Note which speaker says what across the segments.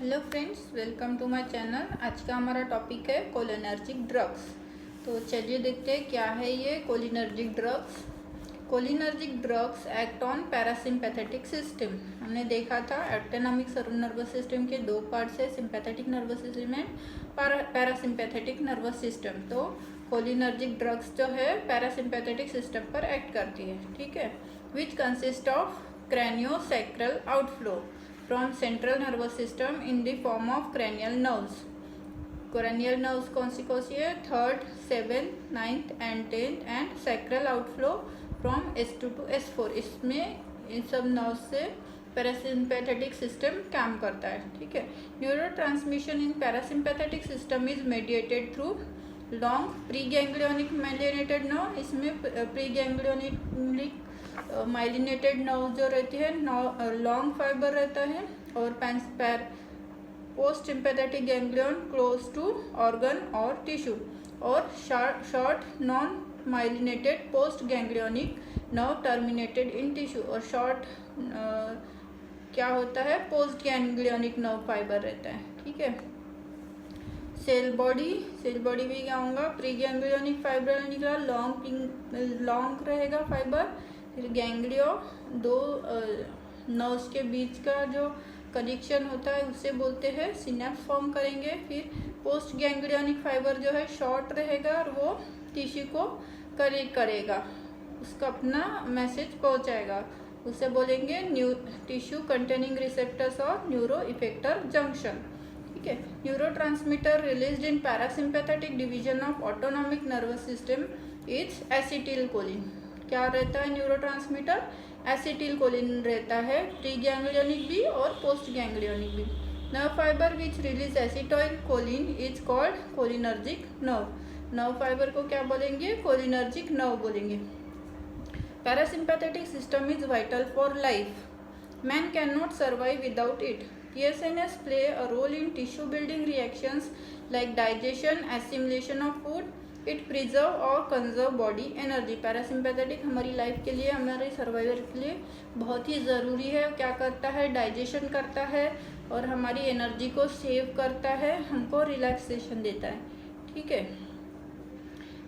Speaker 1: Hello friends, welcome to my channel. आज का हमारा टॉपिक है कोलिनर्जिक ड्रग्स। तो चलिए देखते हैं क्या है ये cholinergic drugs. Cholinergic drugs act on parasympathetic system. हमने देखा था ऑटोनॉमिक नर्वस सिस्टम के दो पार्ट्स है, sympathetic nervous system and parasympathetic nervous system. तो कोलिनर्जिक ड्रग्स जो है पैरासिम्पैथेटिक सिस्टम पर एक्ट करती है, ठीक है, which consist of craniosacral outflow from central nervous system in the form of cranial nerves. Cranial nerves कौन सी है? 3rd, 7th, 9th and 10th and sacral outflow from S2 to S4। इसमें इन सब nerves से parasympathetic system काम करता है, ठीक है। Neuro transmission in parasympathetic system is mediated through long pre ganglionic myelinated nerve. इसमें प्री गैंग्लियोनिक माइलिनेटेड नर्व जो रहती है लॉन्ग फाइबर रहता है, और post sympathetic ganglion close to organ और टिश्यू, और short non myelinated post ganglionic nerve terminated in tissue. और शॉर्ट क्या होता है? पोस्ट गैंग्लियोनिक नर्व फाइबर रहता है, ठीक है। सेल बॉडी भी क्या होगा? प्री गैंग्लियोनिक फाइबर निकला, लॉन्ग रहेगा फाइबर। फिर गैंग्लियो, दो नर्व्स के बीच का जो कनेक्शन होता है उसे बोलते हैं सिनेप्स फॉर्म करेंगे। फिर पोस्ट गैंग्लियोनिक फाइबर जो है शॉर्ट रहेगा और वो टिश्यू को कनेक्ट करेगा, उसका अपना मैसेज पहुंचाएगा, उसे बोलेंगे टिश्यू कंटेनिंग रिसेप्टर्स और न्यूरो इफेक्टर जंक्शन, ठीक है। Neuro transmitter released in parasympathetic division of autonomic nervous system is acetylcholine. क्या रहता है न्यूरो ट्रांसमीटर? एसिटिलकोलिन रहता है, प्री गैंग्लियोनिक भी और पोस्ट गैंग्लियोनिक भी। Nerve fibre which release acetylcholine is called cholinergic nerve fibre को क्या बोलेंगे? कोलिनर्जिक नर्व बोलेंगे। Parasympathetic system is vital for life. Man can not survive without it. PSNS play a role in tissue building reactions like digestion, assimilation of food. It preserve और conserve body energy. Parasympathetic हमारी life के लिए, हमारे survival के लिए बहुत ही ज़रूरी है। क्या करता है? डाइजेशन करता है और हमारी एनर्जी को सेव करता है, हमको रिलैक्सेशन देता है, ठीक है।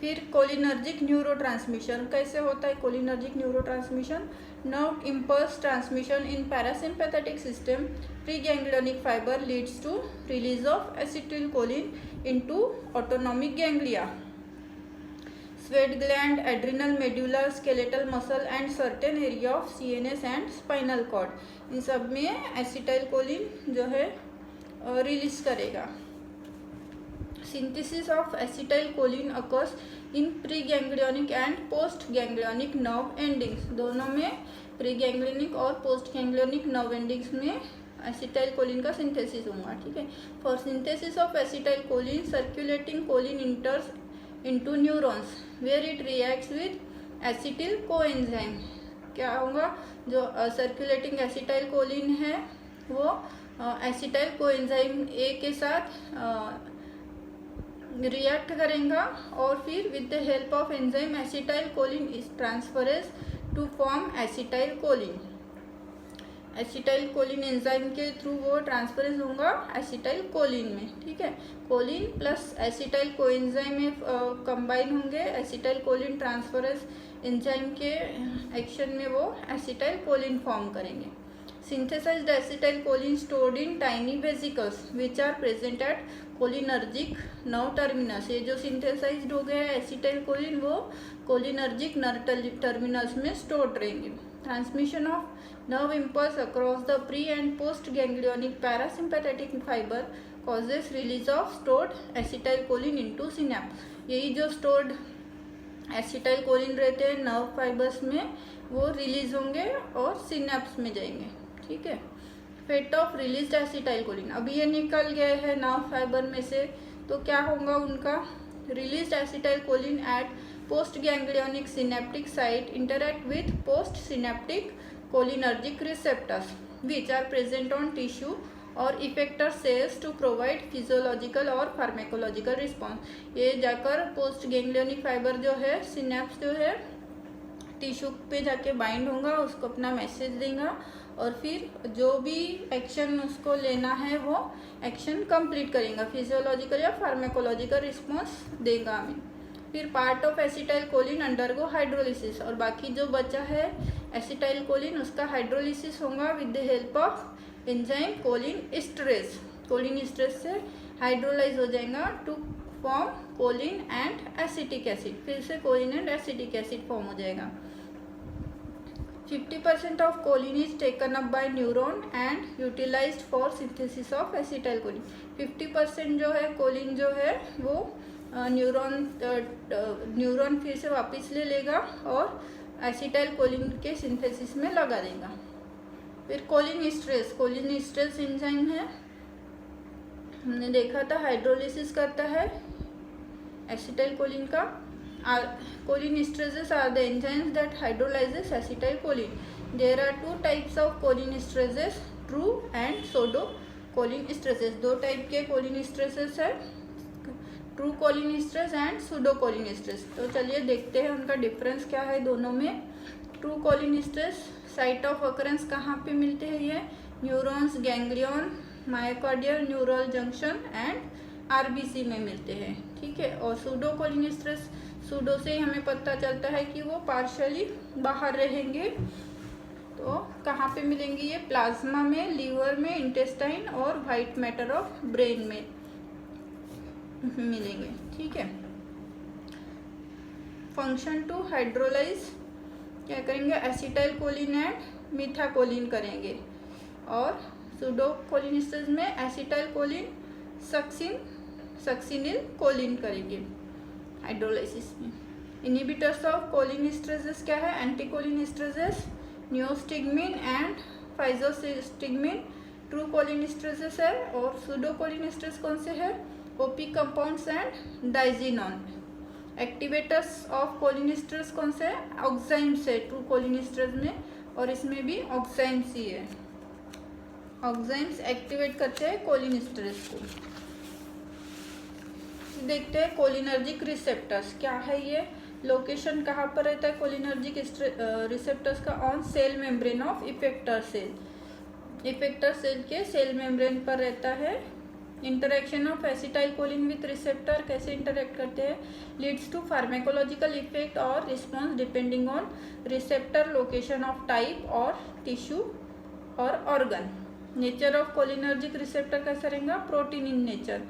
Speaker 1: फिर कोलिनर्जिक न्यूरो ट्रांसमिशन कैसे होता है? Cholinergic neuro transmission nerve impulse transmission in parasympathetic system pre ganglionic fibre leads to release of acetylcholine into autonomic ganglia, sweat gland, adrenal, medullar, skeletal muscle and certain area of CNS and spinal cord. इन सब में acetylcholine जो है release करेगा। Synthesis of acetylcholine occurs in preganglionic and postganglionic nerve endings। दोनों में preganglionic और postganglionic nerve endings में एसिटाइलकोलिन का सिंथेसिस होगा, ठीक है। For synthesis of acetylcholine circulating choline enters into neurons where it reacts with acetyl coenzyme. क्या होगा? जो सर्कुलेटिंग एसिटाइलकोलिन है वो एसिटाइल कोएंजाइम ए के साथ रिएक्ट करेगा, और फिर with the help of enzyme acetylcholine is transferase to form acetylcholine. Acetylcholine enzyme के थ्रू वो ट्रांसफरेज होगा एसिटाइलकोलिन में, ठीक है। कोलिन प्लस एसिटाइल कोएंजाइम में कंबाइन होंगे, एसिटाइलकोलिन ट्रांसफरेज एंजाइम के एक्शन में वो एसिटाइलकोलिन फॉर्म करेंगे। Synthesized acetylcholine stored in tiny vesicles which are present at cholinergic nerve terminus। ये जो सिंथेसाइज्ड हो गया है एसिटाइलकोलिन वो कोलिनर्जिक नर्व टर्मिनल्स में स्टोर्ड रहेंगे। Transmission of nerve impulse across the pre and post ganglionic parasympathetic fibre causes release of stored acetylcholine into synapse. यही जो स्टोर्ड एसिटाइलकोलिन रहते हैं नर्व फाइबर्स में वो रिलीज होंगे और सिनेप्स में जाएंगे, ठीक है। फेट ऑफ रिलीज्ड एसिटाइलकोलिन, अभी ये निकल गए हैं नर्व फाइबर में से, तो क्या होगा उनका? Released acetylcholine at post ganglionic synaptic site interact with post synaptic cholinergic receptors which are present on tissue और effector cells to provide physiological और फार्मेकोलॉजिकल रिस्पॉन्स। ये जाकर पोस्ट गैंग्लियोनिक फाइबर जो है सिनेप्स जो है टिश्यू पे जाके बाइंड होगा, उसको अपना मैसेज देगा और फिर जो भी एक्शन उसको लेना है वो एक्शन कंप्लीट करेगा, फिजियोलॉजिकल या फार्माकोलॉजिकल रिस्पॉन्स देगा हमें। फिर part of acetyl choline undergo hydrolysis, और बाकी जो बचा है एसिटाइल कोलिन उसका हाइड्रोलिसिस होगा with the help of enzyme choline esterase. Choline esterase से हाइड्रोलाइज हो जाएगा to form choline and acetic acid, फिर से choline and acetic acid form हो जाएगा। 50% of choline is taken up by neuron and utilised for synthesis of acetyl Colin. 50% जो है Colin जो है वो न्यूरॉन फिर से वापस ले लेगा और एसिटाइल कोलिन के सिंथेसिस में लगा देगा। फिर कोलिन एस्टरेज एंजाइम है, हमने देखा था हाइड्रोलिसिस करता है एसिटाइल कोलिन का। Choline esterases are the enzymes that hydrolyzes acetylcholine. There are two types of choline esterases, true and pseudo choline esterases. दो टाइप के choline esterases है, true choline esterase and pseudo choline esterase। तो चलिए देखते हैं उनका difference क्या है दोनों में। True choline esterase site of occurrence कहाँ पे मिलते हैं, ये neurons, ganglion, myocardial neural junction and RBC में मिलते हैं, ठीक है। और सूडो कोलिन एस्टरेज, सूडो से ही हमें पता चलता है कि वो पार्शली बाहर रहेंगे। तो कहाँ पे मिलेंगे ये, प्लाज्मा में, लीवर में, इंटेस्टाइन और वाइट मैटर ऑफ ब्रेन में मिलेंगे, ठीक है। फंक्शन टू हाइड्रोलाइज क्या करेंगे, एसिटाइल कोलिन एंड मीथाकोलिन करेंगे, और सूडो कोलिन एस्टरेज में एसिटाइल कोलिन सक्सिनिल कोलिन करेंगे हाइड्रोलाइसिस में। इनहिबिटर्स ऑफ कोलिन एस्टरेजेस क्या है, anticholinesterases, neostigmine and physostigmine true cholinesterases है। और सूडो कोलिन एस्टरेज कौन से है, OP compounds and diazinon. Activators of Colin esterase कौन से है, ऑक्साइम्स है ट्रू कोलिन एस्टरेज में, और इसमें भी ऑक्साइम्स ही है। ऑक्साइम्स एक्टिवेट करते हैं कोलिन एस्टरेज को। देखते हैं कोलिनर्जिक रिसेप्टर्स क्या है, ये लोकेशन कहाँ पर रहता है कोलिनर्जिक रिसेप्टर्स का, on cell membrane of effector cell. Effector cell के सेल मेम्ब्रेन पर रहता है। Interaction of acetyl choline with receptor कैसे इंटरेक्ट करते हैं, लीड्स टू फार्माकोलॉजिकल इफेक्ट और response depending on receptor location of type और टिश्यू और organ. Nature of cholinergic receptor कैसा रहेगा, protein in nature.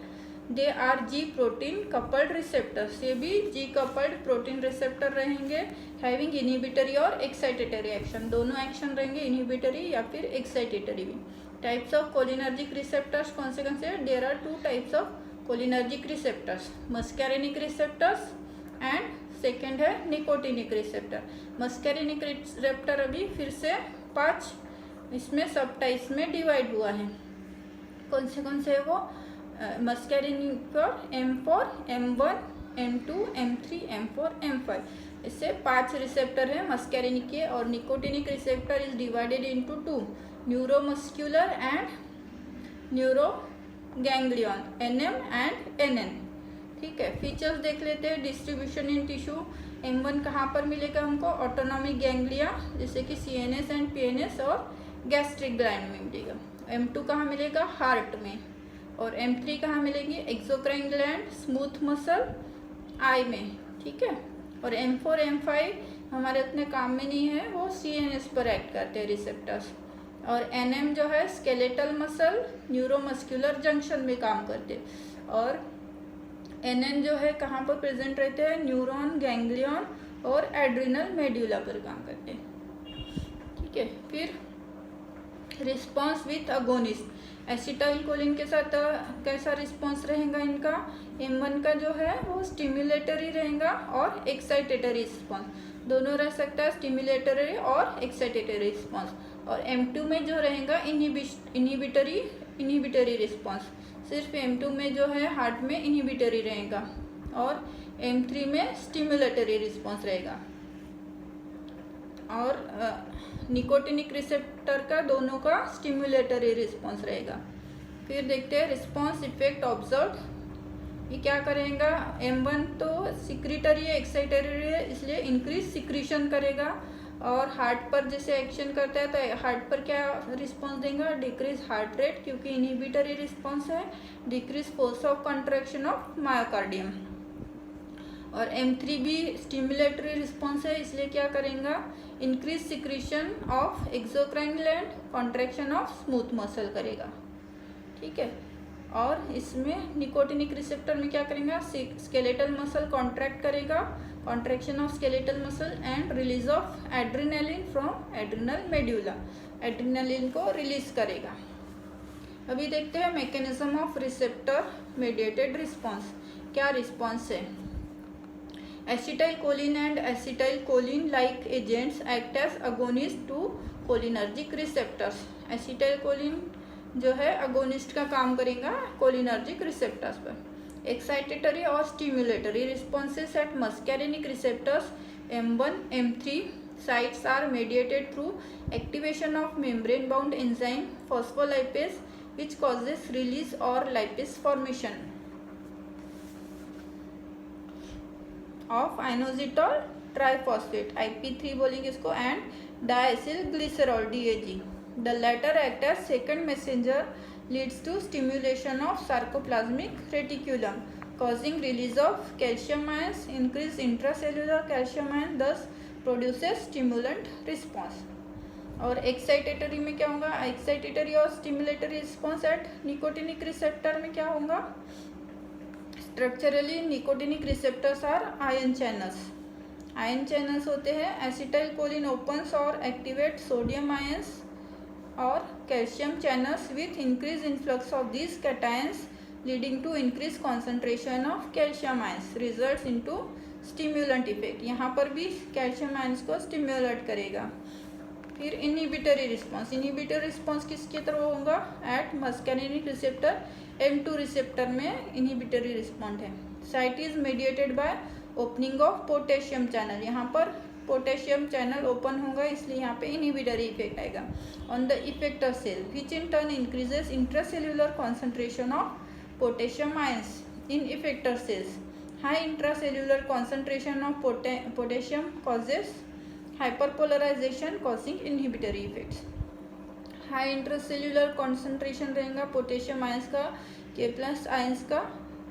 Speaker 1: They are G protein coupled receptors, ये भी जी कपल्ड प्रोटीन रिसेप्टर रहेंगे, हैविंग इनहिबिटरी और excitatory action, दोनों एक्शन रहेंगे, इनहिबिटरी या फिर एक्साइटेटरी भी। टाइप्स ऑफ कोलिनर्जिक रिसेप्टर्स कौन से there are two types of cholinergic receptors, muscarinic receptors and second है निकोटिनिक रिसेप्टर। मस्कैरिनिक रिसेप्टर अभी फिर से 5 इसमें सब टाइप्स में डिवाइड हुआ है। कौन से है वो, मस्कैरिनिक पर M4, M1, M2, M3, M4, M5, इससे 5 रिसेप्टर है मस्कैरिनिक के। और nicotinic receptor is divided into 2, neuromuscular and neuro ganglion, NM and NN, ठीक है। फीचर्स देख लेते हैं, डिस्ट्रीब्यूशन इन टिश्यू। M1 कहाँ पर मिलेगा हमको, ऑटोनॉमिक गैंग्लिया जैसे कि CNS एंड PNS और गैस्ट्रिक ग्लैंड में मिलेगा। M2 कहाँ मिलेगा, हार्ट में। और M3 कहाँ मिलेगी, एक्सोक्राइन ग्लैंड, स्मूथ मसल, आई में, ठीक है। और M4, M5 हमारे उतने काम में नहीं है, वो CNS पर एक्ट करते हैं रिसेप्टर्स। और NM जो है स्केलेटल मसल, न्यूरोमस्क्यूलर जंक्शन में काम करते हैं। और NN जो है कहाँ पर प्रेजेंट रहते हैं, न्यूरॉन, गैंग्लियन और एड्रिनल मेड्यूला पर काम करते हैं, ठीक है। फिर response with agonist, acetyl choline के साथ कैसा रिस्पॉन्स रहेगा इनका, M1 का जो है वो स्टिमुलेटरी रहेगा और एक्साइटेटरी रिस्पॉन्स, दोनों रह सकता है, स्टिमुलेटरी और एक्साइटेटरी रिस्पॉन्स। और M2 में जो रहेगा इनहिबिटरी रिस्पॉन्स, सिर्फ M2 में जो है हार्ट में इनहिबिटरी रहेगा, और M3 में स्टिमुलेटरी रिस्पॉन्स रहेगा। और निकोटिनिक रिसेप्टर का दोनों का स्टिमुलेटरी रिस्पॉन्स रहेगा। फिर देखते हैं रिस्पॉन्स इफेक्ट ऑब्जर्व, ये क्या करेगा, M1 तो सिक्रिटरी है, एक्साइटेटरी है, इसलिए इंक्रीज सिक्रीशन करेगा और हार्ट पर जैसे एक्शन करता है तो हार्ट पर क्या रिस्पॉन्स देगा, डिक्रीज हार्ट रेट क्योंकि इनहिबिटरी रिस्पॉन्स है, decrease force of contraction of myocardium. और M3 भी स्टिमुलेटरी रिस्पॉन्स है, इसलिए क्या करेगा, increase secretion of exocrine gland, contraction of smooth muscle करेगा। ठीक है, और इसमें निकोटिनिक रिसेप्टर में क्या करेगा, स्केलेटल मसल कॉन्ट्रैक्ट करेगा, contraction of skeletal muscle and release of adrenaline from adrenal medulla, adrenaline को रिलीज करेगा। अभी देखते हैं mechanism of receptor mediated response, क्या रिस्पॉन्स है। Acetylcholine and acetylcholine like agents act as agonist to cholinergic receptors. Acetylcholine जो है agonist का काम करेगा कोलिनर्जिक रिसेप्टर्स पर। एक्साइटेटरी और stimulatory responses at muscarinic receptors M1 M3 sites are mediated through activation of membrane bound enzyme phospholipase which causes release or lipase formation of inositol triphosphate IP3 बोलेंगे इसको and diacyl glycerol DAG. The latter act as second messenger leads to stimulation of sarcoplasmic reticulum causing release of calcium ions, increase intracellular calcium ion, thus produces stimulant response. और excitatory में क्या होगा, excitatory और stimulatory response at nicotinic receptor में क्या होगा, structurally nicotinic receptors are ion channels, ion channels होते हैं। एसिटाइलकोलिन ओपन्स और एक्टिवेट सोडियम आयंस और calcium channels with increase influx of this cations leading to increase concentration of calcium ions results into stimulant effect. यहाँ पर भी calcium ions को stimulate करेगा। फिर इनहिबिटरी रिस्पॉन्स, इनहिबिटरी रिस्पॉन्स किसके तरह होगा, at muscarinic receptor M2 receptor में इनहिबिटरी रिस्पॉन्स है। Site is mediated by opening of potassium channel, यहाँ पर पोटेशियम चैनल ओपन होगा इसलिए यहाँ पे इनहिबिटरी इफेक्ट आएगा on the effector cell which in turn increases intracellular concentration of potassium ions in effector cells. High intracellular concentration of potassium causes hyperpolarisation causing inhibitory effects. High intracellular concentration रहेगा potassium ions का, K+ ions का,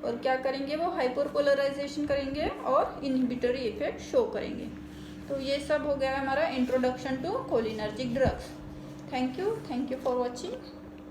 Speaker 1: और क्या करेंगे वो hyperpolarisation करेंगे और inhibitory effect show करेंगे। तो ये सब हो गया हमारा introduction to cholinergic drugs. Thank you for watching.